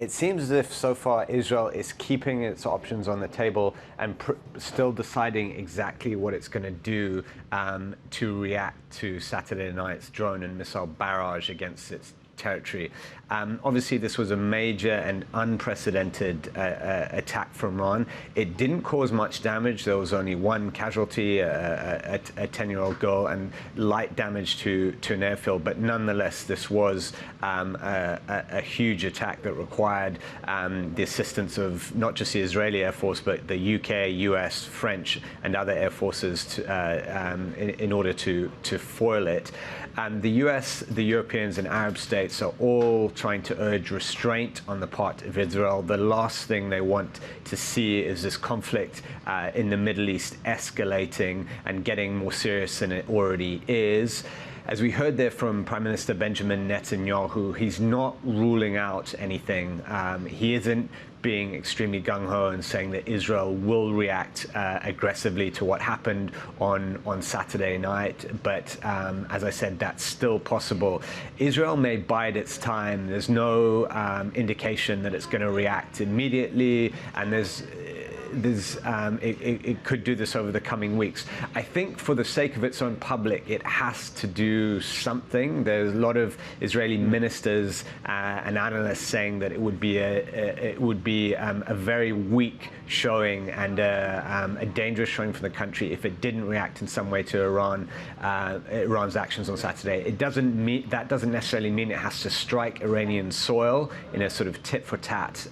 It seems as if so far Israel is keeping its options on the table and still deciding exactly what it's going to do to react to Saturday night's drone and missile barrage against its territory. Obviously, this was a major and unprecedented attack from Iran. It didn't cause much damage. There was only one casualty, a 10-year-old girl, and light damage to an airfield. But nonetheless, this was a huge attack that required the assistance of not just the Israeli Air Force, but the UK, US, French, and other air forces in order to foil it. The US, the Europeans, and Arab states are all trying to urge restraint on the part of Israel. The last thing they want to see is this conflict in the Middle East escalating and getting more serious than it already is. As we heard there from Prime Minister Benjamin Netanyahu, he's not ruling out anything. He isn't being extremely gung-ho and saying that Israel will react aggressively to what happened on Saturday night. But as I said, that's still possible. Israel may bide its time. There's no indication that it's going to react immediately, and it could do this over the coming weeks. I think for the sake of its own public, it has to do something. There's a lot of Israeli ministers and analysts saying that it would be a very weak showing and a dangerous showing for the country if it didn't react in some way to Iran's actions on Saturday. That doesn't necessarily mean it has to strike Iranian soil in a sort of tit-for-tat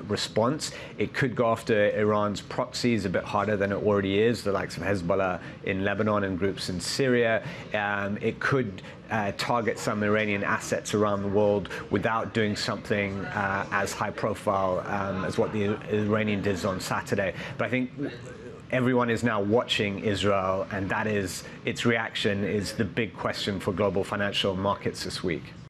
response. It could go after Iran's proxies a bit harder than it already is, the likes of Hezbollah in Lebanon and groups in Syria. It could target some Iranian assets around the world without doing something as high profile as what the Iranian did on Saturday. But I think everyone is now watching Israel, and its reaction is the big question for global financial markets this week.